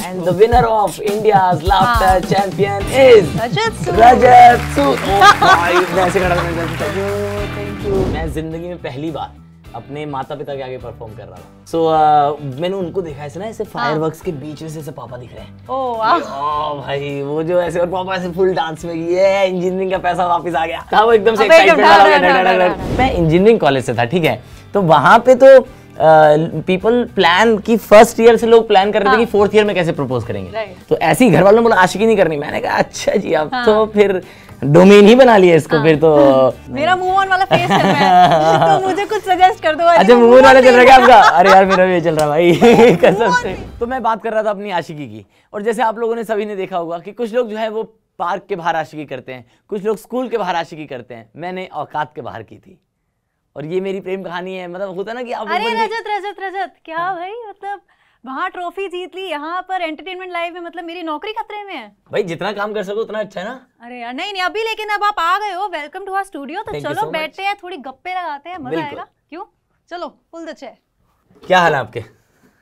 And the winner of India's laughter champion is रजत सूद। रजत सूद। मैं ऐसे खड़ा था, थैंक यू। मैं जिंदगी में पहली बार अपने माता पिता के आगे परफॉर्म कर रहा था। सो मैंने उनको देखा ऐसे ना, ऐसे फायरवर्क्स के बीच में से ऐसे पापा दिख रहे हैं। ओह भाई, वो जो ऐसे, और पापा ऐसे फुल डांस में, ये इंजीनियरिंग का पैसा वापस आ गया था। वो एकदम से एक्साइटमेंट हो गया। मैं इंजीनियरिंग कॉलेज से था, ठीक है, तो वहां पे तो पीपल प्लान की फर्स्ट ईयर से लोग प्लान कर रहे थे कि फोर्थ ईयर में कैसे प्रपोज करेंगे। तो ऐसे ही घर वालों ने बोला आशिकी नहीं करनी। मैंने कहा अच्छा जी, अब तो फिर डोमेन ही बना लिया इसको। फिर तो मेरा मूव ऑन वाला फेस चल रहा है, तो मुझे कुछ सजेस्ट कर दो। अच्छा, मूव ऑन वाला चल रहा है क्या आपका? अरे यार, मेरा भी चल रहा भाई कसम से। तो मैं बात कर रहा था अपनी आशिकी की, और जैसे आप लोगों ने सभी ने देखा होगा कि कुछ लोग जो है वो पार्क के बाहर आशिकी करते हैं, कुछ लोग स्कूल के बाहर आशिकी करते हैं। मैंने औकात के बाहर की थी, और ये मेरी प्रेम कहानी है। मतलब होता है ना कि आप अरे रजत क्या भाई, मतलब वहाँ ट्रॉफी जीत ली, यहाँ पर एंटरटेनमेंट लाइव में मतलब मेरी नौकरी खतरे में है। भाई जितना काम कर सको उतना अच्छा है ना। अरे यार नहीं अभी, लेकिन अब आप आ गए हो, वेलकम टू आवर स्टूडियो, तो चलो बैठते हैं, थोड़ी गप्पे लगाते हैं, मजा आएगा। क्यों, चलो फुल द चेयर। क्या हाल है आपके?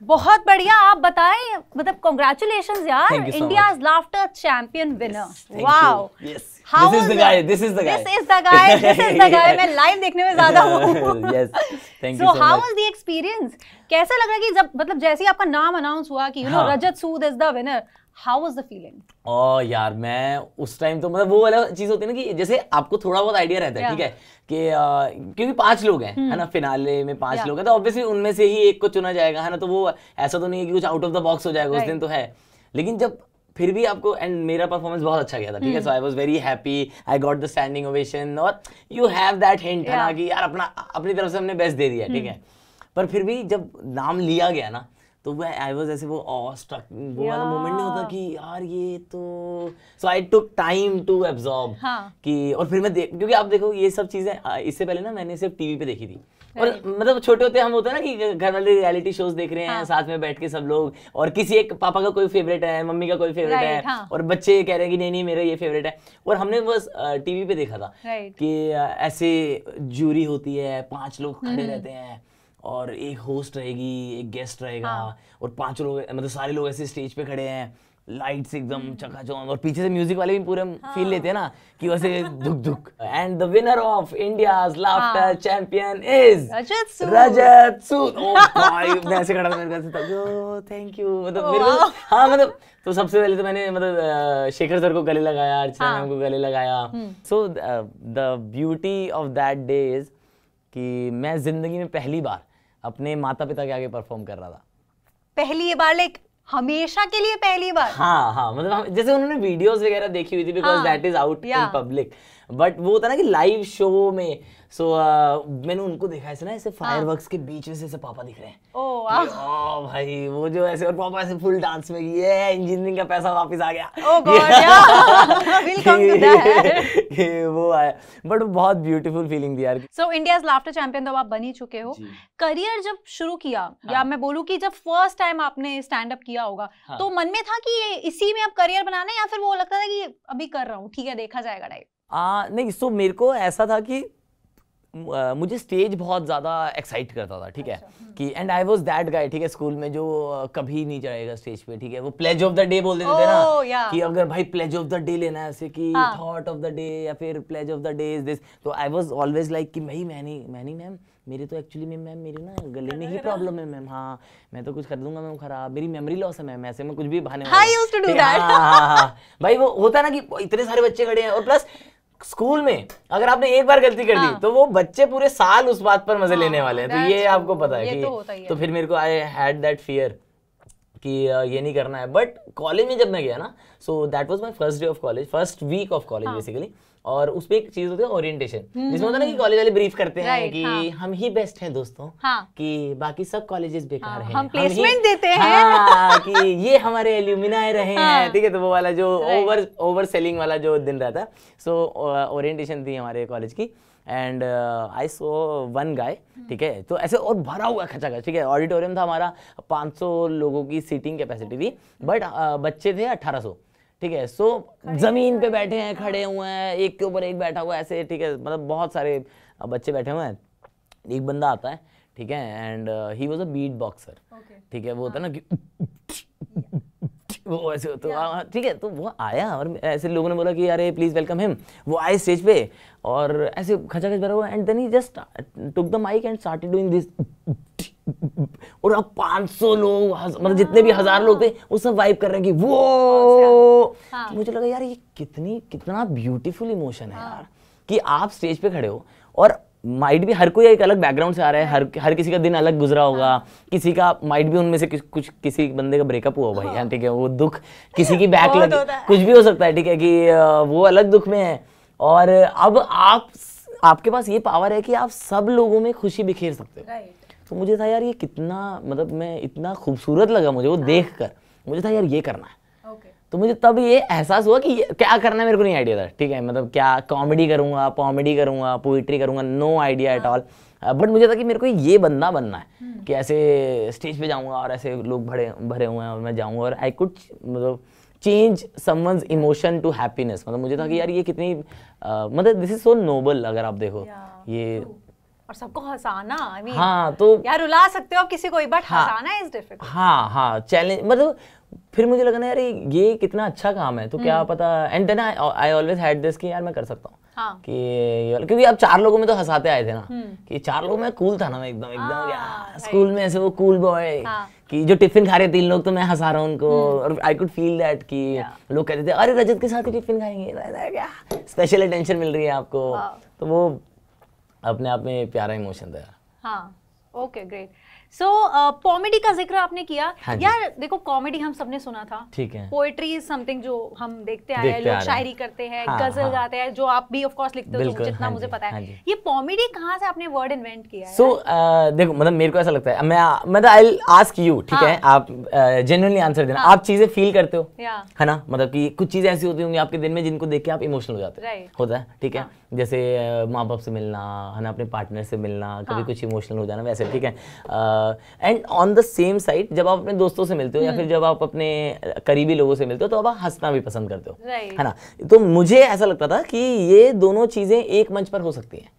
बहुत बढ़िया, आप बताएं। मतलब कांग्रेचुलेशंस यार, India's laughter champion winner. Wow, This is the guy. This is the guy. मैं लाइव देखने में ज्यादा हूँ। Yes, thank you so much. How was the experience? कैसा लग रहा है कि जब मतलब जैसे ही आपका नाम अनाउंस हुआ कि Rajat Sood is the winner, how was the feeling? यार मैं उस टाइम तो मतलब वो वाला चीज होती है ना कि जैसे आपको थोड़ा बहुत आइडिया रहता है, ठीक है, कि क्योंकि 5 लोग हैं, है ना, फिनाले में 5 लोग हैं, तो ऑब्वियसली उनमें से ही एक को चुना जाएगा, है ना। तो वो ऐसा तो नहीं है कि कुछ आउट ऑफ द बॉक्स हो जाएगा उस दिन, तो है। लेकिन जब फिर भी आपको, एंड मेरा परफॉर्मेंस बहुत अच्छा गया था, ठीक है, so I was very happy, I got the standing ovation, और यू हैव दैट हिंट है ना कि यार अपनी तरफ से हमने बेस्ट दे दिया, ठीक है। पर फिर भी जब नाम लिया गया ना, तो वो आई वाज ऐसे वो ऑ स्ट्रक, वो वाला मोमेंट नहीं होता कि यार ये तो, सो आई टुक टाइम टू एब्जॉर्ब कि, और फिर मैं क्योंकि आप देखो ये सब चीजें इससे पहले ना मैंने सिर्फ टीवी पे देखी थी, और मतलब छोटे होते हम होते हैं ना कि घर वाले रियलिटी शोज देख रहे हैं, साथ में बैठ के सब लोग, और किसी एक पापा का कोई फेवरेट है, मम्मी का कोई फेवरेट है, और बच्चे कह रहे हैं कि नहीं नहीं मेरा ये फेवरेट है, और हमने बस टीवी पे देखा था कि ऐसे जूरी होती है, 5 लोग खड़े रहते हैं, और एक होस्ट रहेगी, एक गेस्ट रहेगा, और 5 लोग, मतलब सारे लोग ऐसे स्टेज पे खड़े हैं, लाइट्स एकदम चकाचौंध, और पीछे से म्यूजिक वाले भी पूरे फील लेते हैं ना कि वैसे धुक धुक। And the winner of India's laughter champion is Rajat Sood. ओ भाई, मैं ऐसे खड़ा था, मेरे को थैंक यू। मतलब मेरे को मतलब तो सबसे पहले तो मैंने मतलब शेखर सर को गले लगाया, अर्चना मैम को गले लगाया। So the beauty of that day is कि मैं जिंदगी में पहली बार अपने माता पिता के आगे परफॉर्म कर रहा था। पहली बार, लाइक हमेशा के लिए पहली बार? हाँ, मतलब जैसे उन्होंने वीडियोस वगैरह देखी हुई थी, because that is out in public, but वो होता ना कि लाइव शो में। सो मैंने उनको देखा ऐसे ना, ऐसे फायरवर्क्स के बीच में से ऐसे पापा दिख रहे हैं। ओह भाई, वो जो ऐसे, और पापा ऐसे फुल डांस में, ये इंजीनियरिंग का पैसा वापस आ गया। ओह गॉड, वेलकम टू दैट। वो आया, बट बहुत ब्यूटीफुल फीलिंग थी यार। सो इंडियाज लाफ्टर चैंपियन तो आप बन ही चुके हो। करियर जब शुरू किया, या मैं बोलूं कि जब फर्स्ट टाइम आपने स्टैंड अप किया होगा, तो मन में था कि इसी में अब करियर बनाना है, या फिर वो लगता था कि अभी कर रहा हूँ, ठीक है देखा जाएगा टाइप? नहीं, सो मेरे को ऐसा था कि मुझे स्टेज बहुत ज्यादा एक्साइट करता था, ठीक है, कि and I was that guy, ठीक है, स्कूल में जो कभी नहीं चढ़ेगा स्टेज पे, ठीक है, वो प्लेज ऑफ द डे बोल देते थे ना, कि अगर भाई प्लेज ऑफ द डे लेना है, ऐसे कि थॉट ऑफ द डे या फिर pledge of the day is this, तो आई वाज ऑलवेज लाइक कि भाई मैं नहीं मैम, मेरी तो एक्चुअली मैम मेरी ना गले में ही प्रॉब्लम है मैम, हाँ मैं तो कुछ कर दूंगा मैम, खराब मेरी मेमोरी लॉस है मैम, ऐसे में कुछ भी बहाने। भाई वो होता है ना कि इतने सारे बच्चे खड़े हैं, और प्लस स्कूल में अगर आपने एक बार गलती कर दी तो वो बच्चे पूरे साल उस बात पर मजे लेने वाले हैं, तो ये आपको पता है कि तो फिर मेरे को आई हैड दैट फियर कि ये नहीं करना है। बट कॉलेज में जब मैं गया ना, so that was my first day of college, first week of college basically, और उसमें एक चीज होती है ओरिएंटेशन, जिसमें होता है ना कि कॉलेज वाले ब्रीफ करते हैं कि हम ही बेस्ट हैं दोस्तोर, कि बाकी सब कॉलेजेस बेकार हैं, हम प्लेसमेंट देते हैं, कि ये हमारे एल्यूमिनाई रहे हैं, ठीक है, तो वो वाला जो ओवर सेलिंग वाला जो दिन रहता है। सो ओरिएंटेशन थी हमारे कॉलेज की, and I so one guy, ठीक है, तो ऐसे और भरा हुआ खचाखच, ठीक है, ऑडिटोरियम था हमारा, 500 लोगों की सीटिंग कैपेसिटी थी, बट बच्चे थे 1800, ठीक है। सो जमीन पे बैठे हैं, खड़े हुए हैं, एक के ऊपर एक बैठा हुआ है ऐसे, ठीक है, मतलब बहुत सारे बच्चे बैठे हुए हैं। एक बंदा आता है, ठीक है, and he was a beat boxer, ठीक है, वो होता है ना कि वो ऐसे तो ठीक है, तो वो आया और ऐसे लोगों ने बोला कि अरे प्लीज वेलकम हिम, वो आए स्टेज पे और ऐसे खचाखच भरा हुआ, and then he just took the mic and started doing this, और अब 500 लोग मतलब जितने भी 1000 लोग थे वो सब वाइब कर रहे हैं कि वो मुझे लगा यार ये कितना ब्यूटीफुल इमोशन है यार, कि आप स्टेज पे खड़े हो और माइट भी हर कोई एक अलग बैकग्राउंड से आ रहा है, हर किसी का दिन अलग गुजरा होगा, किसी का माइट भी उनमें से किसी बंदे का ब्रेकअप हुआ भाई है, ठीक है, वो दुख किसी की बैक लग कुछ भी हो सकता है, ठीक है, कि वो अलग दुख में है, और अब आपके पास ये पावर है कि आप सब लोगों में खुशी बिखेर सकते हो। तो मुझे था यार ये कितना, मतलब मैं इतना खूबसूरत लगा मुझे वो देखकर, मुझे था यार ये करना है। तो मुझे तब ये एहसास हुआ कि क्या करना है मेरे को नहीं आइडिया था, ठीक है, मतलब क्या कॉमेडी करूंगा, पोइट्री करूंगा, no idea at all, but मुझे था कि मेरे को ये बंदा बनना है कि ऐसे स्टेज पे जाऊंगा और ऐसे लोग भरे हुए हैं और मैं जाऊंगा और आई कुड मतलब change someone's emotion to happiness. मतलब मुझे था कि यार ये कितनी मतलब दिस इज सो नोबल, अगर आप देखो ये, और सबको हंसाना, I mean, हाँ, तो यार रुला सकते हो आप किसी को, बट हंसाना इज डिफिकल्ट। हाँ चैलेंज, मतलब फिर मुझे लगा ना यार ये कितना अच्छा काम है, तो क्या पता, and then I always had this कि यार मैं कर सकता हूँ। कि क्योंकि अब 4 लोगों में तो हंसाते आए थे ना, कि 4 लोगों में कूल था ना मैं एकदम स्कूल में ऐसे वो कूल बॉय, कि जो टिफिन खा रहे 3 लोग तो मैं हंसा रहा हूँ उनको, और आई कुड फील दैट कि लोग कहते थे अरे रजत के साथ ही टिफिन खाएंगे, क्या स्पेशल अटेंशन मिल रही है आपको, तो वो अपने आप में प्यारा इमोशन था। हाँ, ओके ग्रेट। सो कॉमेडी का जिक्र आपने किया, यार देखो कॉमेडी हम सबने सुना था, ठीक है, पोएट्री इज समथिंग जो हम देखते आए हैं, लोग शायरी करते हैं, गजल गाते हैं, जो आप भी ऑफ कोर्स लिखते हो, तो जितना मुझे पता है, ये कॉमेडी कहाँ से आपने वर्ड इन्वेंट किया है? सो देखो, मतलब मेरे को ऐसा लगता है, मैं आई विल आस्क यू, ठीक है, आप जेन्युइनली आंसर देना, आप चीजें फील करते हो, है ना, मतलब कि कुछ चीजें ऐसी होती होंगी आपके दिन में जिनको देख के आप इमोशनल हो जाते हैं, होता है, ठीक है, जैसे माँ बाप से मिलना, है ना, अपने पार्टनर से मिलना, कभी कुछ इमोशनल हो जाना, वैसे, ठीक है, and on the same side जब आप अपने दोस्तों से मिलते हो या फिर जब आप अपने करीबी लोगों से मिलते हो तो अब आप हंसना भी पसंद करते हो, है ना, तो मुझे ऐसा लगता था कि ये दोनों चीजें एक मंच पर हो सकती हैं,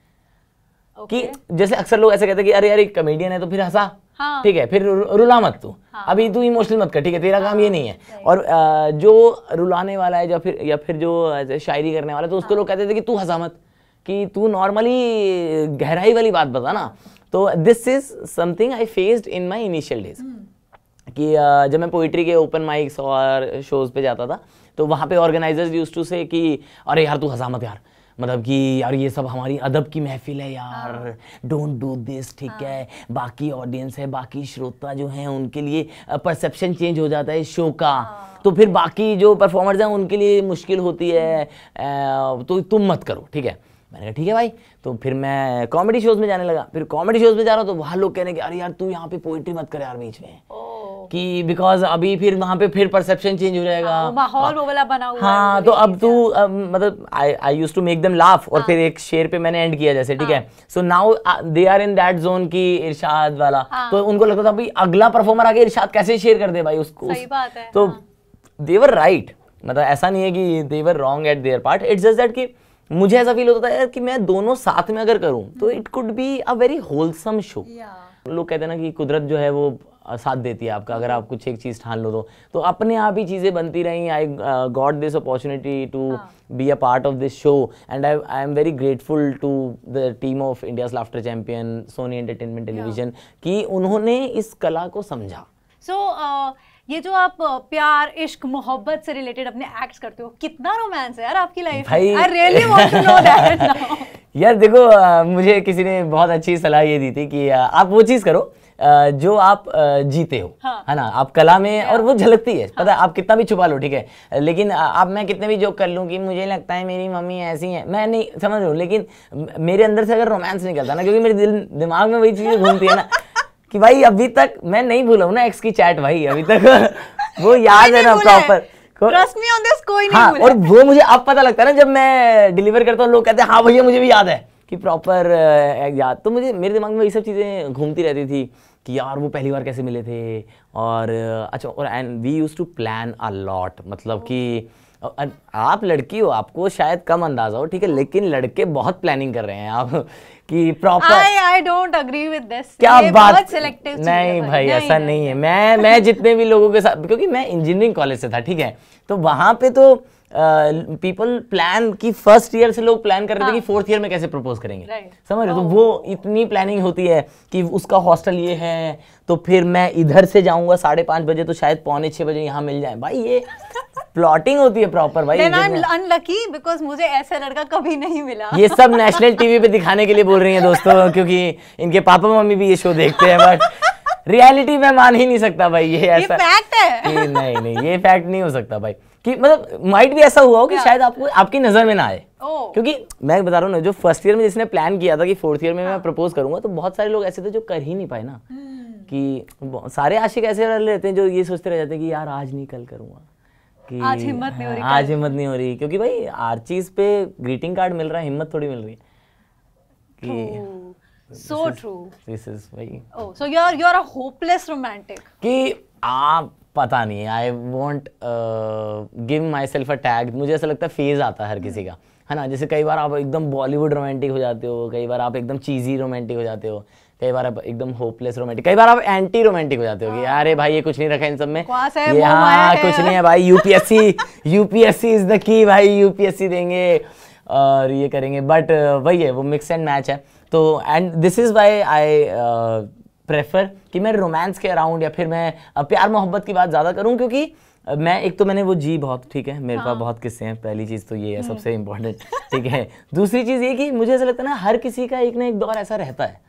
कि जैसे अक्सर लोग ऐसे कहते हैं कि अरे यार एक कॉमेडियन है तो फिर हंसा, ठीक है, फिर रुला मत तू, अभी तू इमोशनल मत कर, ठीक है, तेरा काम ये नहीं है, और जो रुलाने वाला है या फिर जो शायरी करने वाला है तो उसको लोग कहते थे कि तू हंसा मत, कि तू नॉर्मली गहराई वाली बात बता ना। तो this is something I faced in my initial days, कि जब मैं पोइट्री के ओपन माइक्स और शोज पे जाता था तो वहाँ पे ऑर्गेनाइजर्स यूज्ड टू से कि अरे यार तू हंसा मत यार, मतलब कि यार ये सब हमारी अदब की महफिल है यार, डोंट डू दिस, ठीक है, बाकी ऑडियंस है, बाकी श्रोता जो हैं उनके लिए परसेप्शन चेंज हो जाता है इस शो का, तो फिर बाकी जो परफॉर्मर्स हैं उनके लिए मुश्किल होती है, तो तुम मत करो, ठीक है। मैंने कहा ठीक है भाई, तो फिर मैं कॉमेडी शोज में जाने लगा, फिर कॉमेडी शोज में जा रहा हूँ तो वहाँ लोग कहने के अरे यार तू यहाँ पे पोइट्री मत कर यार बीच में, कि बिकॉज अभी फिर वहाँ पे फिर परसेप्शन चेंज हो जाएगा, माहौल वो वाला बना हुआ है। हाँ, तो अब तू मतलब I used to make them laugh, और फिर एक शेर पे मैंने एंड किया जैसे, ठीक है, so now they are in that zone की इरशाद वाला, तो उनको लगता था भाई अगला परफॉर्मर आगे इरशाद कैसे शेयर कर दे भाई उसको, सही बात है, तो दे वर राइट, मतलब ऐसा नहीं है कि they were wrong at their part, it's just that कि मुझे ऐसा फील होता था यार कि मैं दोनों साथ में अगर करूं तो it could be a very wholesome show. लोग कहते हैं ना कि कुदरत जो है वो साथ देती है आपका, अगर आप कुछ एक चीज ठान लो तो अपने आप ही चीजें बनती रही। I got this opportunity to be a part of this show and I am very grateful to the team of India's laughter Champion Sony Entertainment Television कि उन्होंने इस कला को समझा। ये जो आप प्यार इश्क मोहब्बत से रिलेटेड अपने एक्ट्स करते हो, कितना रोमांस है यार आपकी लाइफ में, I really want to know that now. यार देखो, मुझे किसी ने बहुत अच्छी सलाह ये दी थी कि आप वो चीज करो जो आप जीते हो, है ना, आप कला में, और वो झलकती है, पता है, आप कितना भी छुपा लो, ठीक है, लेकिन आप मैं कितने भी जोक कर लूं कि मुझे लगता है मेरी मम्मी ऐसी है, मैं नहीं समझ रहा हूँ, लेकिन मेरे अंदर से अगर रोमांस निकलता ना, क्योंकि मेरे दिमाग में वही चीजें घूमती है ना कि भाई अभी तक मैं नहीं भूला हूं ना एक्स की चैट, भाई अभी तक वो याद है ना proper, trust me on this, कोई नहीं भूला। और वो मुझे अब पता लगता है ना जब मैं डिलीवर करता हूँ, लोग कहते हैं हाँ भैया मुझे भी याद है कि प्रॉपर याद, तो मुझे मेरे दिमाग में ये सब चीजें घूमती रहती थी कि यार वो पहली बार कैसे मिले थे, और अच्छा, और and we used to plan a lot, मतलब कि आप लड़की हो, आपको शायद कम अंदाजा हो, ठीक है, लेकिन लड़के बहुत प्लानिंग कर रहे हैं आप कि proper. I don't agree with this. क्या बात, बहुत सिलेक्टिव नहीं भाई ऐसा नहीं है। मैं जितने भी लोगों के साथ, क्योंकि मैं इंजीनियरिंग कॉलेज से था, ठीक है, तो वहां पे तो पीपल प्लान की फर्स्ट ईयर से लोग प्लान कर रहे थे कि फोर्थ ईयर में कैसे प्रपोज करेंगे, समझ रहे हो? तो वो इतनी प्लानिंग होती है कि उसका हॉस्टल ये है, तो फिर मैं इधर से जाऊंगा 5:30 बजे तो शायद 5:45 बजे यहाँ मिल जाए। भाई ये प्लॉटिंग होती है प्रॉपर भाई। Then I'm unlucky because मुझे ऐसा लड़का कभी नहीं मिला। ये सब नेशनल टीवी पे दिखाने के लिए बोल रही हैं दोस्तों, क्योंकि इनके पापा मम्मी भी ये शो देखते हैं, बट रियलिटी में मान ही नहीं सकता भाई ये ऐसा। ये फैक्ट है। नहीं ये फैक्ट नहीं हो सकता भाई, कि मतलब माइट भी ऐसा हुआ हो कि शायद आपको आपकी नजर में ना आए। क्योंकि मैं बता रहा हूँ ना, जो फर्स्ट ईयर में जिसने प्लान किया था कि फोर्थ ईयर में मैं प्रपोज करूंगा, तो बहुत सारे लोग ऐसे थे जो कर ही नहीं पाए ना। कि सारे आशिक ऐसे रहते हैं जो ये सोचते रह जाते हैं कि यार आज नहीं कल करूंगा, कि आज हिम्मत नहीं हो रही, आज हिम्मत नहीं हो रही, क्योंकि भाई हर चीज पे ग्रीटिंग कार्ड मिल रहा है, हिम्मत थोड़ी मिल रही है कि सो ट्रू। दिस इज भाई, oh so you are a hopeless romantic. कि आप पता नहीं, I won't give myself a tag. मुझे ऐसा लगता है फेज आता है हर किसी का, है ना। जैसे कई बार आप एकदम बॉलीवुड रोमांटिक हो जाते हो, कई बार आप एकदम चीजी रोमांटिक हो जाते हो, कई बार आप एकदम होपलेस रोमांटिक, कई बार आप एंटी रोमांटिक हो जाते हो कि अरे भाई ये कुछ नहीं रखा इन सब में, ये हाँ कुछ नहीं है भाई, यूपीएससी इज द की भाई, यूपीएससी देंगे और ये करेंगे। बट वही है, वो मिक्स एंड मैच है। तो and this is why I prefer कि मैं रोमांस के अराउंड या फिर मैं प्यार मोहब्बत की बात ज़्यादा करूं, क्योंकि मैं एक तो मैंने वो जी बहुत, ठीक है, मेरे पास बहुत किस्से हैं। पहली चीज़ तो ये है सबसे इम्पोर्टेंट, ठीक है। दूसरी चीज़ ये कि मुझे ऐसा लगता है ना, हर किसी का एक ना एक दौर ऐसा रहता है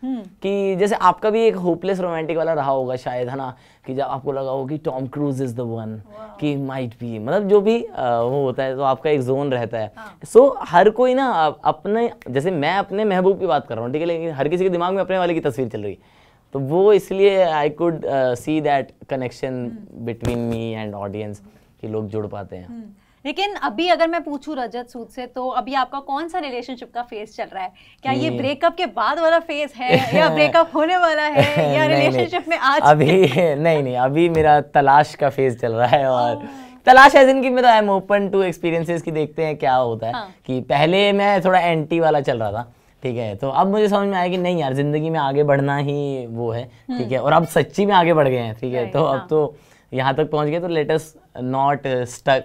कि जैसे आपका भी एक होपलेस रोमांटिक वाला रहा होगा शायद, है ना, कि जब आपको लगा हो कि Tom cruise is the one, कि माइट बी, मतलब जो भी वो होता है, तो आपका एक जोन रहता है। सो हर कोई ना अपने, जैसे मैं अपने महबूब की बात कर रहा हूँ, ठीक है, लेकिन हर किसी के दिमाग में अपने वाले की तस्वीर चल रही है, तो वो इसलिए I could see that connection between me and audience, कि लोग जुड़ पाते हैं। लेकिन अभी अगर मैं पूछूं रजत सूद से, तो अभी आपका कौन सा रिलेशनशिप का फेज चल रहा है? क्या ये ब्रेकअप के बाद वाला फेज है या ब्रेकअप होने वाला है या रिलेशनशिप में आज? अभी नहीं, अभी मेरा तलाश का फेज चल रहा है। और तलाश है जिनकी, मैं तो I am open to experiences की, देखते हैं क्या होता है। कि पहले मैं थोड़ा एंटी वाला चल रहा था, ठीक है, तो अब मुझे समझ में आया कि नहीं यार, जिंदगी में आगे बढ़ना ही वो है, ठीक है, और अब सच्ची में आगे बढ़ गए हैं, ठीक है, तो अब तो यहाँ तक पहुंच गए, तो let us not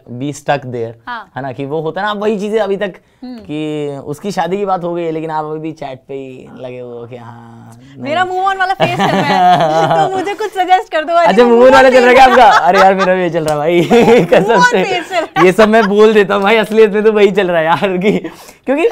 be stuck there, है ना, कि वो होता है ना, अब वही चीजें अभी तक कि उसकी शादी की बात हो गई है, लेकिन आप अभी भी चैट पे ही लगे हो कि हाँ मेरा मूव ऑन वाला फेज चल रहा है, तो मुझे कुछ सजेस्ट कर दो। अच्छा, मूव ऑन वाला चल रहा है आपका? अरे यार मेरा भी चल रहा है भाई, कसम से ये सब मैं बोल देता हूँ भाई, असलियत में तो वही चल रहा है यार, क्योंकि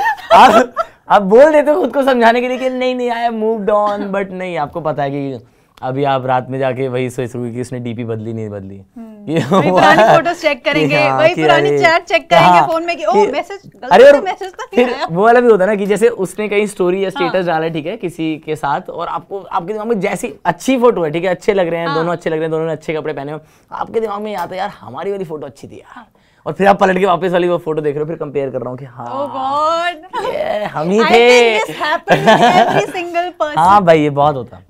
आप बोल देते हो खुद को समझाने के लिए कि नहीं I have moved on, but नहीं, आपको पता है कि अभी आप रात में जाके वही सोच रहे हो कि उसने डीपी बदली नहीं बदली, वही पुरानी फोटोज चेक करेंगे, वही पुरानी चैट चेक करेंगे फोन में कि ओह मैसेज, गलती से मैसेज तो नहीं आया। वो वाला भी होता है ना कि जैसे उसने कहीं स्टोरी या स्टेटस डाला, ठीक है, किसी के साथ, और आपको आपके दिमाग में जैसी अच्छी फोटो है, ठीक है, अच्छे लग रहे हैं, दोनों अच्छे लग रहे हैं, दोनों ने अच्छे कपड़े पहने हो, आपके दिमाग में आता है यार हमारी वाली फोटो अच्छी थी यार, और फिर आप पलट के वापस वाली वो फोटो देख रहे हो, फिर कंपेयर कर रहा हूँ कि हाँ हम ही थे। हाँ भाई ये बहुत होता,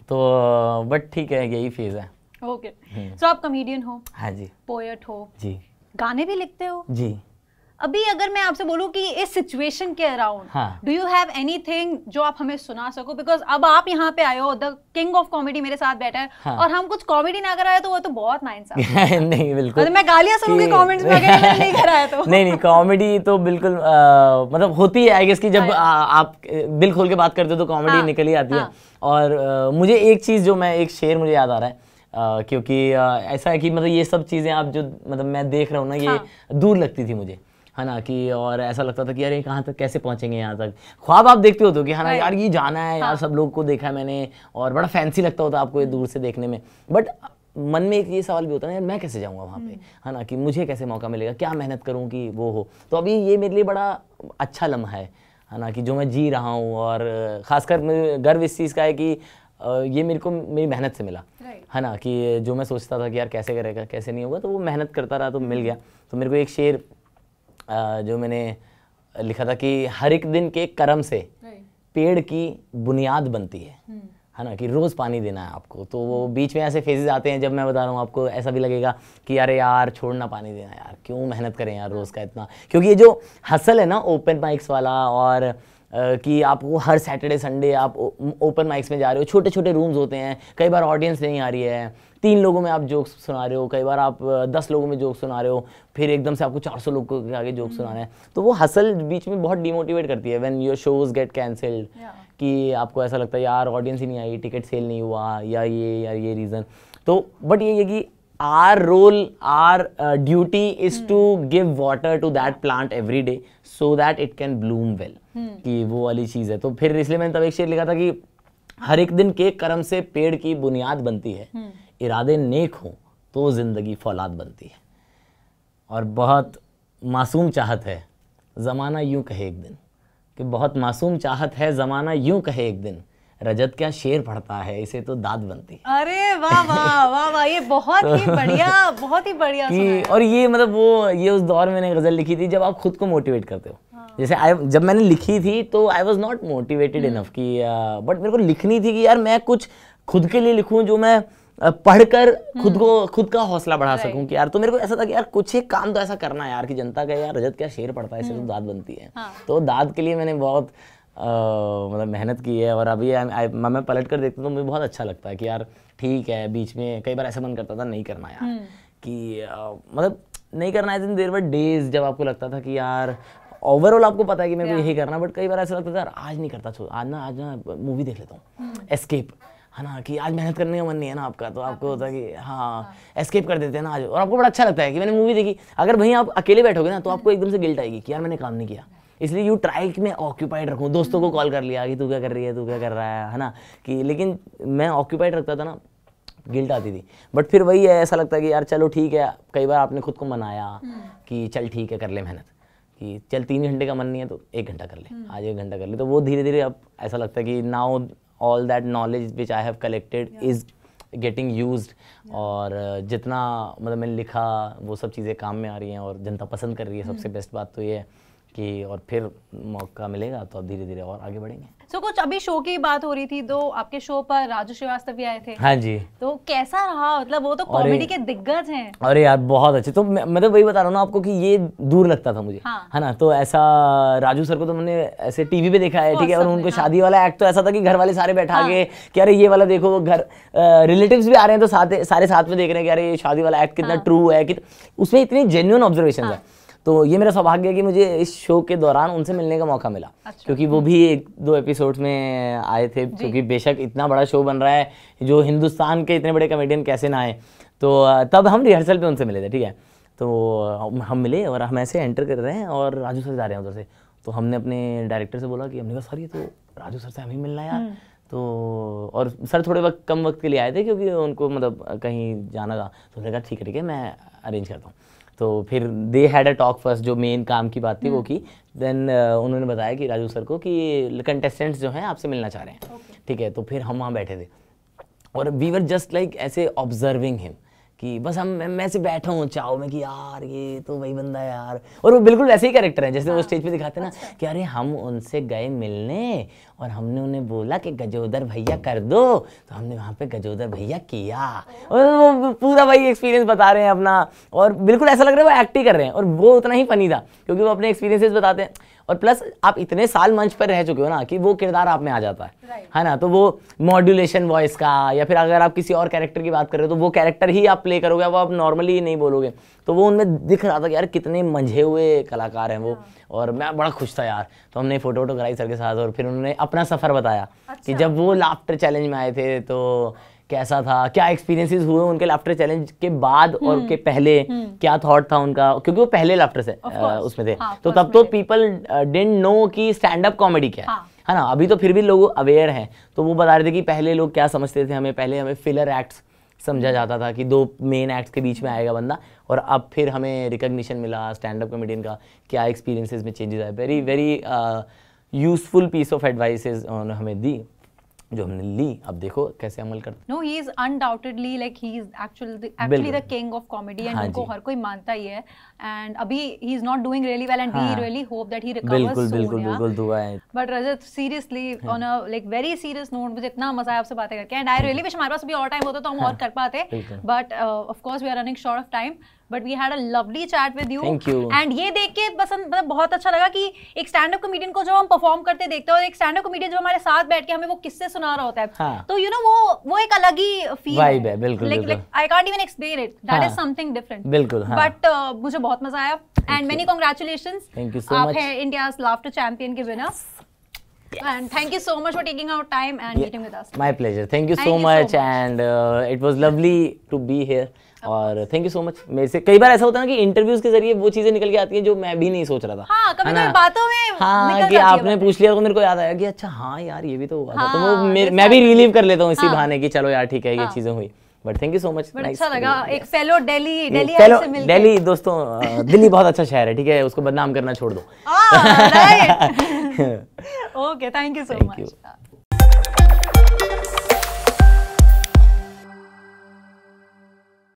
तो बट ठीक है, यही फेज है। ओके, सो आप कॉमेडियन हो? हाँ जी। पोएट हो? जी। गाने भी लिखते हो? जी। अभी अगर मैं आपसे बोलूं कि इस सिचुएशन के around do you have anything जो आप हमें सुना सको? बिकॉज अब आप यहाँ पे आए हो, द किंग ऑफ कॉमेडी मेरे साथ बैठा है, और हम कुछ कॉमेडी ना कराए तो वो तो बहुत नाइंसाफी है। नहीं बिल्कुल, मैं गालियां सुनूंगी कमेंट्स में अगर मैंने नहीं कराया तो। नहीं कॉमेडी तो बिल्कुल मतलब होती है आई गेस, कि जब आप दिल खोल के बात करते हो तो कॉमेडी निकल ही आती है। और मुझे एक चीज जो मैं, एक शेर मुझे याद आ रहा है, क्योंकि ऐसा है कि मतलब ये सब चीजें आप जो मतलब मैं देख रहा हूँ ना, ये दूर लगती थी मुझे, है ना, कि और ऐसा लगता था कि यार ये कहाँ तक कैसे पहुंचेंगे यहाँ तक। ख्वाब आप देखते हो तो कि है ना यार ये जाना है यार, सब लोग को देखा है मैंने, और बड़ा फैंसी लगता होता आपको ये दूर से देखने में, बट मन में एक ये सवाल भी होता है यार मैं कैसे जाऊँगा वहाँ पे, है ना, कि मुझे कैसे मौका मिलेगा, क्या मेहनत करूँ कि वो हो। तो अभी ये मेरे लिए बड़ा अच्छा लम्हा है ना, कि जो मैं जी रहा हूँ, और ख़ासकर गर्व इस चीज़ का है कि ये मेरे को मेरी मेहनत से मिला, है ना, कि जो मैं सोचता था कि यार कैसे करेगा कैसे नहीं होगा, तो वो मेहनत करता रहा तो मिल गया। तो मेरे को एक शेर जो मैंने लिखा था कि हर एक दिन के कर्म से पेड़ की बुनियाद बनती है, है ना, कि रोज़ पानी देना है आपको। तो वो बीच में ऐसे फेजेस आते हैं जब मैं बता रहा हूँ आपको, ऐसा भी लगेगा कि अरे यार छोड़ना पानी देना यार, क्यों मेहनत करें यार रोज़ का इतना। क्योंकि ये जो हसल है ना ओपन माइक्स वाला, और कि आपको हर सैटरडे संडे आप ओपन माइक्स में जा रहे हो, छोटे छोटे रूम्स होते हैं, कई बार ऑडियंस नहीं आ रही है, 3 लोगों में आप जोक्स सुना रहे हो, कई बार आप 10 लोगों में जोक्स सुना रहे हो, फिर एकदम से आपको 400 लोगों के आगे जोक्स सुनाना है। तो वो हसल बीच में बहुत डिमोटिवेट करती है when your shows gate cancelled, कि आपको ऐसा लगता है यार ऑडियंस ही नहीं आई, टिकट सेल नहीं हुआ, या ये रीज़न। तो बट ये कि our role, our duty is to give water to that plant every day so that it can bloom well, कि वो वाली चीज़ है। तो फिर इसलिए मैंने तब एक शेर लिखा था कि हर एक दिन के कर्म से पेड़ की बुनियाद बनती है, इरादे नेक हो तो जिंदगी फौलाद बनती है। और बहुत मासूम चाहत है ज़माना यूं कहे एक दिन, कि बहुत मासूम चाहत है ज़माना यूं कहे एक दिन, रजत क्या शेर पढ़ता है इसे तो दाद बनती है। अरे वाह वाह वाह वाह, ये बहुत ही बढ़िया, बहुत ही बढ़िया कि और ये मतलब वो ये उस दौर में मैंने गज़ल लिखी थी जब आप खुद को मोटिवेट करते हो। जैसे जब मैंने लिखी थी तो I was not motivated enough कि बट मेरे को लिखनी थी कि यार मैं कुछ खुद के लिए लिखूं जो मैं पढ़कर खुद का हौसला बढ़ा सकूं, कि यार तो मेरे को ऐसा था कि यार कुछ एक काम तो ऐसा करना है यार कि जनता का यार रजत क्या शेर पढ़ता है इसे तो दाद बनती है। तो दाद के लिए मैंने बहुत मतलब मेहनत की है। और अभी मैं पलट कर देखता हूँ तो मुझे बहुत अच्छा लगता है कि यार ठीक है, बीच में कई बार ऐसा मन करता था नहीं करना यार, कि मतलब नहीं करना है। देर वर डेज जब आपको लगता था कि यार ओवरऑल आपको पता है कि मेरे को यही करना, बट कई बार ऐसा लगता था यार आज नहीं करता, आज ना मूवी देख लेता हूँ, एस्केप, है ना, कि आज मेहनत करने का मन नहीं है ना आपका, तो आपको होता है कि हाँ एस्केप कर देते हैं ना आज, और आपको बड़ा अच्छा लगता है कि मैंने मूवी देखी। अगर वहीं आप अकेले बैठोगे ना तो आपको एकदम से गिल्ट आएगी कि यार मैंने काम नहीं किया, इसलिए यू ट्राई कि मैं ऑक्यूपाइड रखूँ। दोस्तों को कॉल कर लिया कि तू क्या कर रही है, तू क्या कर रहा है ना, कि लेकिन मैं ऑक्यूपाइड रखता था ना, गिल्ट आती थी। बट फिर वही है, ऐसा लगता है कि यार चलो ठीक है, कई बार आपने खुद को मनाया कि चल ठीक है कर ले मेहनत, कि चल 3 घंटे का मन नहीं है तो 1 घंटा कर ले, आज 1 घंटा कर ले। तो वो धीरे धीरे अब ऐसा लगता है कि now all that knowledge which I have collected is getting used, और जितना मतलब मैंने लिखा वो सब चीज़ें काम में आ रही हैं और जनता पसंद कर रही है। सबसे बेस्ट बात तो ये है कि और फिर मौका मिलेगा तो अब धीरे धीरे और आगे बढ़ेंगे। तो कुछ अभी शो की बात हो रही थी, तो आपके शो पर राजू श्रीवास्तव भी आए थे। हाँ जी। तो कैसा रहा, मतलब वो तो कॉमेडी के दिग्गज हैं। अरे यार बहुत अच्छे। तो मैं तो वही बता रहा हूँ ना आपको कि ये दूर लगता था मुझे, है ना। तो ऐसा राजू सर को तो मैंने ऐसे टीवी पे देखा है, ठीक है, और उनको शादी वाला एक्ट तो ऐसा था कि घर वाले सारे बैठा के कि अरे ये वाला देखो, घर रिलेटिव्स भी आ रहे हैं तो सारे साथ में देख रहे हैं कि अरे ये शादी वाला एक्ट कितना ट्रू है, कि उसमें इतनी जेन्युइन ऑब्जर्वेशन है। तो ये मेरा सौभाग्य है कि मुझे इस शो के दौरान उनसे मिलने का मौका मिला। अच्छा। क्योंकि वो भी 1-2 एपिसोड्स में आए थे, क्योंकि बेशक इतना बड़ा शो बन रहा है, जो हिंदुस्तान के इतने बड़े कॉमेडियन कैसे ना आए। तो तब हम रिहर्सल पे उनसे मिले थे, ठीक है। तो हम मिले और हम ऐसे एंटर कर रहे हैं और राजू सर जा रहे हैं उधर से। तो हमने अपने डायरेक्टर से बोला कि हमने कहा सर ये तो राजू सर से हमें मिलना है यार। तो और सर थोड़े कम वक्त के लिए आए थे क्योंकि उनको मतलब कहीं जाना था। तो हमने कहा ठीक है मैं अरेंज करता हूँ। तो फिर they had a talk first, जो मेन काम की बात थी वो की। देन उन्होंने बताया कि राजू सर को कि कंटेस्टेंट्स जो हैं आपसे मिलना चाह रहे हैं, ठीक है। तो फिर हम वहाँ बैठे थे और वी वर जस्ट लाइक ऐसे ऑब्जर्विंग हिम, कि बस मैं ऐसे बैठा हूँ चाव में कि यार ये तो वही बंदा है यार। और वो बिल्कुल वैसे ही कैरेक्टर है जैसे वो स्टेज पे दिखाते हैं ना। कि अरे हम उनसे गए मिलने और हमने उन्हें बोला कि गजोदर भैया कर दो, तो हमने वहाँ पे गजोदर भैया किया। और वो पूरा वही एक्सपीरियंस बता रहे हैं अपना, और बिल्कुल ऐसा लग रहा है वो एक्ट ही कर रहे हैं। और वो उतना ही फनी था क्योंकि वो अपने एक्सपीरियंसेस बताते हैं, और प्लस आप इतने साल मंच पर रह चुके हो ना कि वो किरदार आप में आ जाता है ना। तो वो मॉड्यूलेशन वॉइस का, या फिर अगर आप किसी और कैरेक्टर की बात कर रहे हो तो वो कैरेक्टर ही आप प्ले करोगे, वो आप नॉर्मली नहीं बोलोगे। तो वो उनमें दिख रहा था कि यार कितने मंझे हुए कलाकार हैं वो। और मैं बड़ा खुश था यार। तो हमने फोटो कराई सर के साथ, और फिर उन्होंने अपना सफ़र बताया कि जब वो लाफ्टर चैलेंज में आए थे तो कैसा था, क्या एक्सपीरियंसेस हुए उनके लाफ्टर चैलेंज के बाद और के पहले, क्या थॉट था उनका, क्योंकि वो पहले लाफ्टर से उसमें थे। तो तब तो पीपल डिडंट नो कि स्टैंड अप कॉमेडी क्या है ना। अभी तो फिर भी लोग अवेयर हैं। तो वो बता रहे थे कि पहले लोग क्या समझते थे, पहले हमें फिलर एक्ट्स समझा जाता था कि 2 मेन एक्ट्स के बीच में आएगा बंदा, और अब फिर हमें रिकग्निशन मिला स्टैंड अप कॉमेडियन का, क्या एक्सपीरियंसेस में चेंजेस आए। Very very useful piece of advices उन्होंने हमें दी। जो हमने ली, अब देखो कैसे अमल करते। No, he is undoubtedly like he is actually the king of comedy and उनको हर कोई मानता ही है, and अभी he is not doing really well and we really hope that he recovers soon। बिल्कुल दुआ है। But Rajat, seriously on a like very serious note, मुझे इतना मजा आया आपसे बातें करके, and I really wish हमारे पास भी और टाइम होता तो हम और कर पाते, but of course we are running short of time, but we had a lovely chat with you। Thank you। and ये देख के मतलब बहुत अच्छा लगा कि एक स्टैंड अप कॉमेडियन को जब हम परफॉर्म करते देखते हैं और एक स्टैंड अप कॉमेडियन जो हमारे साथ बैठ के हमें वो किस्से सुना रहा होता है, हाँ। तो यू नो वो एक अलग ही फील वाइब है। बिल्कुल I can't even explain it, that is something different. बिल्कुल बट मुझे बहुत मजा आया and many congratulations. Thank you so आप मच। हैं इंडियाज लाफ्टर चैंपियन के winner and thank you so much for taking out time and meeting with us। My pleasure, thank you so much and it was lovely to be here और thank you so much. मेरे से कई बार ऐसा होता है ना कि interviews के जरिए वो चीजें निकल के आती हैं जो मैं भी नहीं सोच रहा था। हाँ, कभी कभी बातों में हाँ, कि आपने पूछ लिया तो मेरे को याद आया कि अच्छा हाँ यार ये भी तो हुआ था, तो वो मैं भी रिलीव कर लेता हूँ इसी बहाने की चलो यार ठीक है ये चीजें हुई। But thank you so much. अच्छा लगा एक फेलो दिल्ली दोस्तों, दिल्ली बहुत अच्छा शहर है, ठीक है, उसको बदनाम करना छोड़ दो। Okay, thank you so much.